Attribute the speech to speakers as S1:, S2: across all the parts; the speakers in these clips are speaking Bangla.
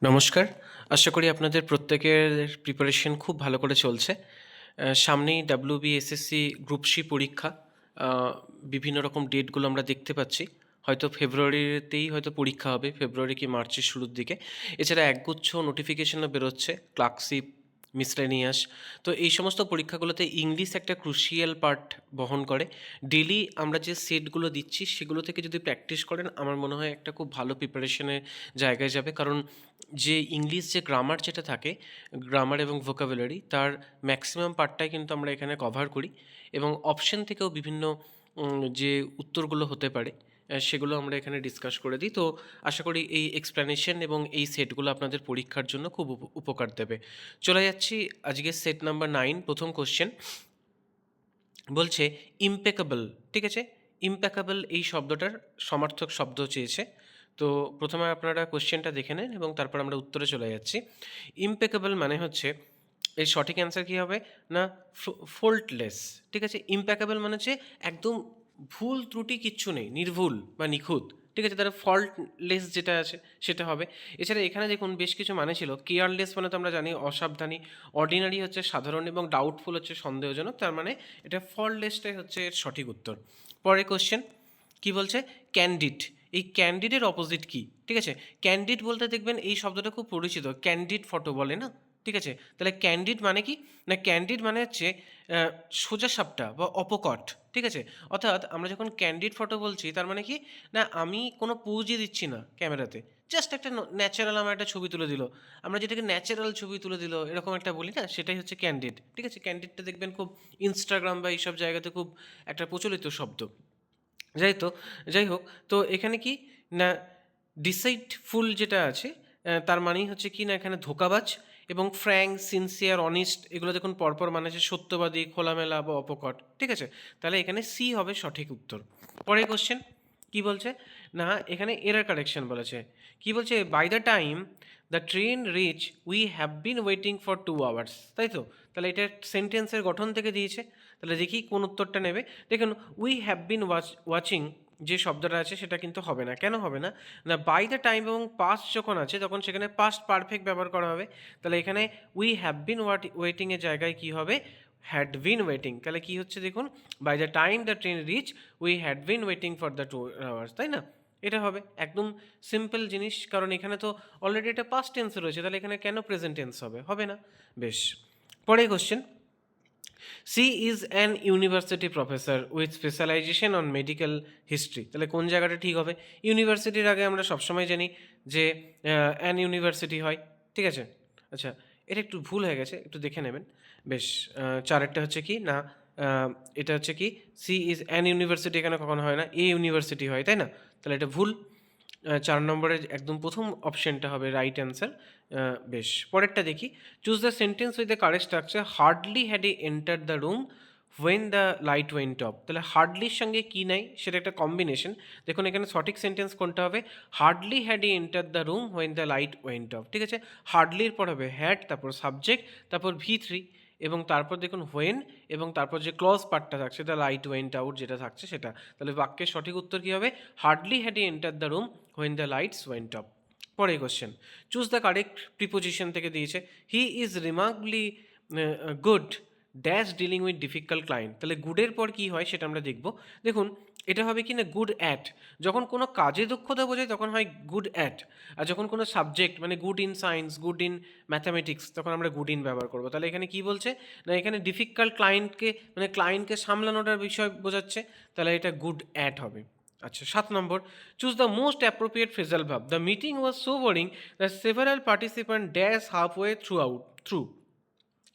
S1: নমস্কার। আশা করি আপনাদের প্রত্যেকের প্রিপারেশন খুব ভালো করে চলছে। সামনেই WBSSC গ্রুপ সি পরীক্ষা। আ বিভিন্ন রকম ডেটগুলো আমরা দেখতে পাচ্ছি। হয়তো ফেব্রুয়ারিতেই হয়তো পরীক্ষা হবে, ফেব্রুয়ারি কি মার্চের শুরুর দিকে। এছাড়া একগুচ্ছ নোটিফিকেশনও বেরোচ্ছে, ক্লার্কশিপ, মিসলেনিয়াস। তো এই সমস্ত পরীক্ষাগুলোতে ইংলিশ একটা ক্রুশিয়াল পার্ট বহন করে। ডেইলি আমরা যে সেটগুলো দিচ্ছি সেগুলো থেকে যদি প্র্যাকটিস করেন আমার মনে হয় একটা খুব ভালো প্রিপারেশনের জায়গায় যাবে। কারণ যে ইংলিশ যে গ্রামার যেটা থাকে, গ্রামার এবং ভোকাবুলারি তার ম্যাক্সিমাম পার্টটাই কিন্তু আমরা এখানে কভার করি এবং অপশন থেকেও বিভিন্ন যে উত্তরগুলো হতে পারে সেগুলো আমরা এখানে ডিসকাস করে দিই। তো আশা করি এই এক্সপ্লেনেশন এবং এই সেটগুলো আপনাদের পরীক্ষার জন্য খুব উপকার দেবে। চলে যাচ্ছি আজকের সেট নাম্বার 9। প্রথম কোশ্চেন বলছে ইমপেকেবল, ঠিক আছে? ইমপেকেবল এই শব্দটার সমার্থক শব্দ চেয়েছে। তো প্রথমে আপনারা কোশ্চেনটা দেখে নেন এবং তারপর আমরা উত্তরে চলে যাচ্ছি। ইমপেকেবল মানে হচ্ছে এর সঠিক অ্যান্সার কী হবে না ফল্টলেস, ঠিক আছে? ইমপেকেবল মানে হচ্ছে একদম ভুল ত্রুটি কিচ্ছু নেই, নির্ভুল বা নিখুঁত, ঠিক আছে? তারা ফল্টলেস যেটা আছে সেটা হবে। এছাড়া এখানে দেখুন বেশ কিছু মানে ছিল। কেয়ারলেস মানে তো আমরা জানি অসাবধানী, অর্ডিনারি হচ্ছে সাধারণ এবং ডাউটফুল হচ্ছে সন্দেহজনক। তার মানে এটা ফল্টলেসটাই হচ্ছে এর সঠিক উত্তর। পরের কোশ্চেন কি বলছে? ক্যান্ডিড। এই ক্যান্ডিডের অপোজিট কি, ঠিক আছে? ক্যান্ডিড বলতে দেখবেন এই শব্দটা খুব পরিচিত, ক্যান্ডিড ফটো বলে না, ঠিক আছে? তাহলে ক্যান্ডিড মানে কি না, ক্যান্ডিড মানে হচ্ছে সোজাসাপটা বা অপকট, ঠিক আছে? অর্থাৎ আমরা যখন ক্যান্ডিড ফটো বলছি তার মানে কি না, আমি কোনো পোজই দিচ্ছি না ক্যামেরাতে, জাস্ট একটা ন্যাচারাল আমার একটা ছবি তুলে দিল। আমরা যেটাকে ন্যাচারাল ছবি তুলে দিল এরকম একটা বলি না, সেটাই হচ্ছে ক্যান্ডিড, ঠিক আছে? ক্যান্ডিডটা দেখবেন খুব ইনস্টাগ্রাম বা এইসব জায়গাতে খুব একটা প্রচলিত শব্দ। যাই তো যাই হোক, তো এখানে কি না ডিসাইডফুল যেটা আছে তার মানেই হচ্ছে কি না এখানে ধোঁকাবাজ, এবং ফ্র্যাঙ্ক, সিনসিয়ার, অনেস্ট এগুলো দেখুন পরপর মানে হচ্ছে সত্যবাদী, খোলামেলা বা অপকট, ঠিক আছে? তাহলে এখানে সি হবে সঠিক উত্তর। পরের কোশ্চেন কি বলছে না, এখানে এরার কারেকশন বলেছে। কি বলছে? By the time the train reach we have been waiting for 2 hours, তাই তো? তাহলে এটা সেন্টেন্সের গঠন থেকে দিয়েছে। তাহলে দেখি কোন উত্তরটা নেবে। দেখুন উই হ্যাভ বিন ওয়াচিং যে শব্দটা আছে সেটা কিন্তু হবে না। কেন হবে না? না বাই দ্য টাইম এবং পাস্ট যখন আছে তখন সেখানে পাস্ট পারফেক্ট ব্যবহার করা হবে। তাহলে এখানে উই হ্যাভ বিন ওয়েটিংয়ের জায়গায় কী হবে? Had been waiting. তাহলে কী হচ্ছে দেখুন, by the time the train reach we had been waiting for the 2 hours, তাই না? এটা হবে একদম সিম্পল জিনিস, কারণ এখানে তো অলরেডি এটা পাস্ট টেন্স রয়েছে, তাহলে এখানে কেন প্রেজেন্ট টেন্স হবে? হবে না। বেশ, পরের question. She is an university professor with specialization on medical history. তাহলে কোন জায়গাটা ঠিক হবে? ইউনিভার্সিটির আগে আমরা সবসময় জানি যে অ্যান ইউনিভার্সিটি হয়, ঠিক আছে? আচ্ছা, এটা একটু ভুল হয়ে গেছে, একটু দেখে নেবেন। বেশ, চারেরটা হচ্ছে কি না, এটা হচ্ছে কি সি ইজ অ্যান ইউনিভার্সিটি এখানে কখনো হয় না, এ ইউনিভার্সিটি হয়, তাই না? তাহলে এটা ভুল। ৪ নম্বরের একদম প্রথম অপশনটা হবে রাইট অ্যান্সার। বেশ, পরেরটা দেখি। Choose the sentence with the correct structure. Hardly had I enter the room when the light went of. তাহলে হার্ডলির সঙ্গে কী নাই সেটা একটা কম্বিনেশন। দেখুন এখানে সঠিক সেন্টেন্স কোনটা হবে? Hardly had I enter the room when the light went of, ঠিক আছে? হার্ডলির পর হবে হ্যাড, তারপর সাবজেক্ট, তারপর V3, এবং তারপর দেখুন হোয়েন, এবং তারপর যে ক্লজ পার্টটা থাকছে দ্য লাইট ওয়েন্ট আউট যেটা থাকছে সেটা। তাহলে বাক্যের সঠিক উত্তর কী হবে? Hardly had I enter the room when the lights went off. পরের question, choose the correct preposition থেকে দিয়েছে। He is remarkably good dash dealing with difficult client. তাহলে গুডের পর কী হয় সেটা আমরা দেখব। দেখুন এটা হবে কি না গুড অ্যাট। যখন কোনো কাজে দক্ষতা বোঝায় তখন হয় গুড অ্যাট, আর যখন কোনো সাবজেক্ট মানে good in science, good in mathematics, তখন আমরা গুড ইন ব্যবহার করবো। তাহলে এখানে কী বলছে না, এখানে ডিফিকাল্ট ক্লায়েন্টকে মানে ক্লায়েন্টকে সামলানোটার বিষয় বোঝাচ্ছে, তাহলে এটা গুড অ্যাট হবে। আচ্ছা, 7 number, choose the most appropriate phrasal verb. The meeting was so boring that several participant dash halfway through.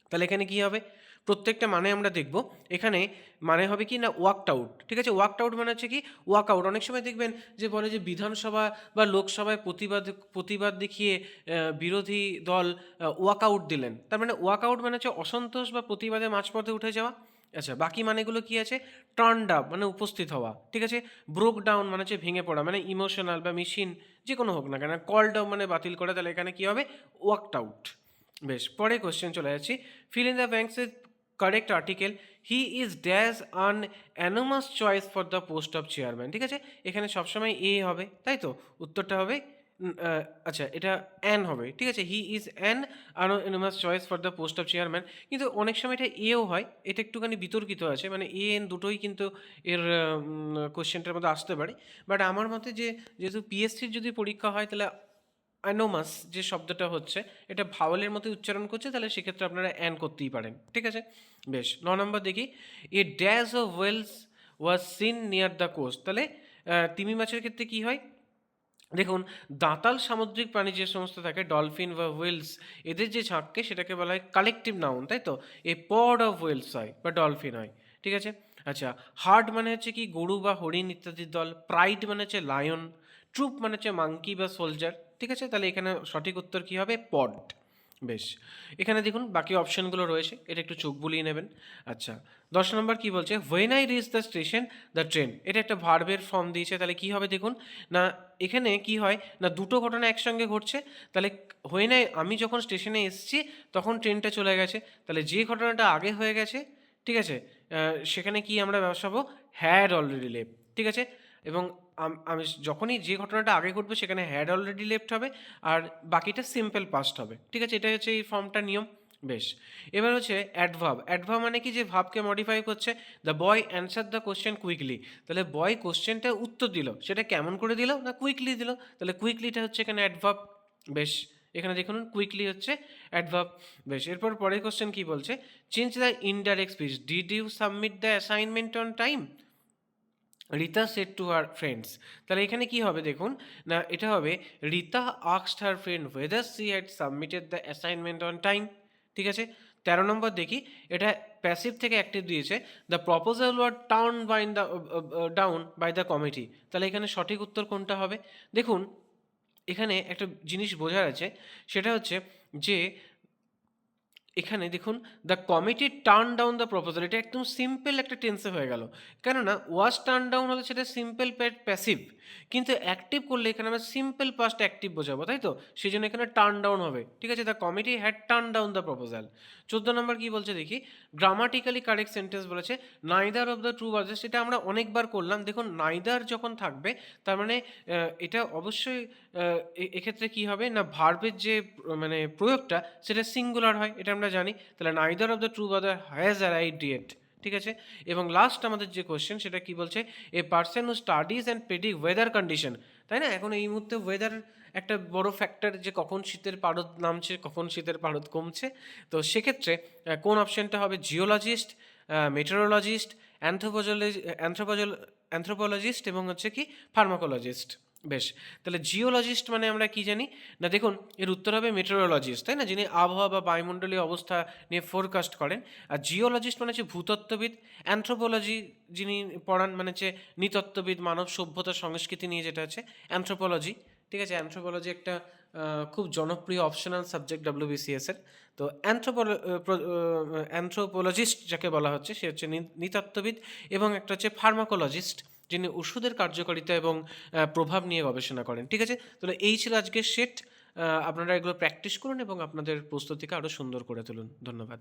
S1: তাহলে এখানে কী হবে? প্রত্যেকটা মানে আমরা দেখব। এখানে মানে হবে কি না ওয়াকড আউট, ঠিক আছে? ওয়াকড আউট মানে হচ্ছে কি ওয়াক আউট। অনেক সময় দেখবেন যে বলে যে বিধানসভা বা লোকসভায় প্রতিবাদ দেখিয়ে বিরোধী দল ওয়াক আউট দিলেন। তার মানে ওয়াক আউট মানে হচ্ছে অসন্তোষ বা প্রতিবাদে মাঝপথে উঠে যাওয়া। আচ্ছা, বাকি মানেগুলো কি আছে? টার্নড আপ মানে উপস্থিত হওয়া, ঠিক আছে? ব্রোক ডাউন মানে হচ্ছে ভেঙে পড়া, মানে ইমোশনাল বা মেশিন যে কোনো হোক না কেন। কল ডাউন মানে বাতিল করা, তাহলে এখানে কী হবে? Walked out. বেশ, পরে কোশ্চেন চলে যাচ্ছি। Fill in the blanks with correct article. He is dash an unanimous choice for the post of chairman, ঠিক আছে? এখানে সবসময় এ হবে, তাই তো? উত্তরটা হবে আচ্ছা এটা অ্যান হবে। ঠিক আছে? He is an anonymous choice for the post of chairman. কিন্তু অনেক সময় এটা এও হয়। এটা একটুখানি বিতর্কিত আছে। মানে এ, এন দুটোই কিন্তু এর কোয়েশ্চেনটার মধ্যে আসতে পারে। বাট আমার মতে যেহেতু পিএসসির যদি পরীক্ষা হয় তাহলে অ্যানোমাস যে শব্দটা হচ্ছে এটা ভাওয়ালের মতো উচ্চারণ করছে, তাহলে সেক্ষেত্রে আপনারা অ্যান করতেই পারেন। ঠিক আছে? বেশ। ৯ নম্বর দেখি, A dash of whales was seen near the coast. তাহলে তিমি মাছের ক্ষেত্রে কি হয়? দেখুন, দাঁতাল সামুদ্রিক প্রাণী যে সমস্ত থাকে, ডলফিন বা হুইলস, এদের যে ঝাঁককে সেটাকে বলা হয় কালেকটিভ নাউন, তাই তো? এ পড অফ হুইলস হয় বা ডলফিন হয়। ঠিক আছে? আচ্ছা, হার্ড মানে হচ্ছে কি গরু বা হরিণ ইত্যাদির দল, প্রাইড মানে হচ্ছে লায়ন, ট্রুপ মানে হচ্ছে মাঙ্কি বা সোলজার। ঠিক আছে? তাহলে এখানে সঠিক উত্তর কি হবে? পড। বেশ। এখানে দেখুন বাকি অপশনগুলো রয়েছে, এটা একটু চোখ বুলিয়ে নেবেন। আচ্ছা, ১০ নম্বর কি বলছে? When I reach the station the train, এটা একটা ভার্বের ফর্ম দিয়েছে। তাহলে কি হবে দেখুন, না এখানে কি হয় না দুটো ঘটনা একসঙ্গে ঘটছে। তাহলে হোয়েন আমি যখন স্টেশনে এসেছি তখন ট্রেনটা চলে গেছে। তাহলে যে ঘটনাটা আগে হয়ে গেছে, ঠিক আছে, সেখানে কি আমরা বসাবো? Had already left. ঠিক আছে? এবং আমি যখনই যে ঘটনাটা আগে ঘটবে সেখানে হ্যাড অলরেডি লেফট হবে, আর বাকিটা সিম্পল পাস্ট হবে। ঠিক আছে? এটা হচ্ছে এই ফর্মটার নিয়ম। বেশ। এবার হচ্ছে অ্যাডভার্ব। অ্যাডভার্ব মানে কি? যে ভাবকে মডিফাই করছে। The boy answer the question quickly. তাহলে বয় কোশ্চেনটা উত্তর দিল, সেটা কেমন করে দিল? না কুইকলি দিল। তাহলে কুইকলিটা হচ্ছে এখানে অ্যাডভার্ব। বেশ। এখানে দেখুন কুইকলি হচ্ছে অ্যাডভার্ব। বেশ। এরপর পরের কোশ্চেন কি বলছে? Change the indirect speech. Did you submit the assignment on time? Rita said to her friends. তাহলে এখানে কি হবে দেখুন, না এটা হবে Rita asked her friend whether she had submitted the assignment on time. ঠিক আছে? ১৩ নম্বর দেখি, এটা প্যাসিভ থেকে অ্যাক্টিভ দিয়েছে। The proposal were turn by the down by the committee. তাহলে এখানে সঠিক উত্তর কোনটা হবে? দেখুন, এখানে একটা জিনিস বোঝার আছে, সেটা হচ্ছে যে এখানে দেখুন, the committee turn down the proposal, এটা একদম সিম্পল একটা টেন্সে হয়ে গেল। কেননা ওয়াজ টার্ন ডাউন হলে সেটা সিম্পল প্যাসিভ, কিন্তু অ্যাক্টিভ করলে এখানে আমরা সিম্পল পাস্ট অ্যাক্টিভ বোঝাবো, তাই তো? সেই জন্য এখানে টার্ন ডাউন হবে। ঠিক আছে? The committee had turn down the proposal. ১৪ নম্বর কি বলছে দেখি, গ্রামাটিক্যালি কারেক্ট সেন্টেন্স বলেছে neither of the true versus. এটা আমরা অনেকবার করলাম। দেখুন, নাইদার যখন থাকবে তার মানে এটা অবশ্যই এক্ষেত্রে কি হবে না ভার্বের যে মানে প্রয়োগটা সেটা সিঙ্গুলার হয়, এটা আমরা জানি। তাহলে neither of the true brother has arrived yet. ঠিক আছে? এবং লাস্ট আমাদের যে কোয়েশ্চেন সেটা কি বলছে? A person who studies and predict weather condition. তাই না? এখন এই মুহূর্তে ওয়েদার একটা বড় ফ্যাক্টর, যে কখন শীতের পারদ নামছে, কখন শীতের পারদ কমছে। তো সেক্ষেত্রে কোন অপশনটা হবে? জিওলজিস্ট, মেটেরোলজিস্ট, অ্যানথ্রোপোলজিস্ট এবং হচ্ছে কি ফার্মাকোলজিস্ট। বেশ। তাহলে জিওলজিস্ট মানে আমরা কি জানি? না দেখুন, এর উত্তর হবে মেটেরোলজিস্ট, তাই না? যিনি আবহাওয়া বা বায়ুমণ্ডলীয় অবস্থা নিয়ে ফোরকাস্ট করেন। আর জিওলজিস্ট মানে হচ্ছে ভূতত্ত্ববিদ। অ্যানথ্রোপোলজি যিনি পড়ান মানে হচ্ছে নৃতত্ত্ববিদ, মানব সভ্যতা সংস্কৃতি নিয়ে যেটা আছে অ্যানথ্রোপোলজি। ঠিক আছে? অ্যানথ্রোপোলজি একটা খুব জনপ্রিয় অপশনাল সাবজেক্ট ডব্লিউবিসিএস এর। তো অ্যানথ্রোপোলজিস্ট যাকে বলা হচ্ছে সে হচ্ছে নৃতত্ত্ববিদ, এবং একটা হচ্ছে ফার্মাকোলজিস্ট যিনি ওষুধের কার্যকারিতা এবং প্রভাব নিয়ে গবেষণা করেন। ঠিক আছে? তাহলে এই ছিল আজকের সেট। আপনারা এগুলো প্র্যাকটিস করুন এবং আপনাদের প্রস্তুতিকে আরও সুন্দর করে তুলুন। ধন্যবাদ।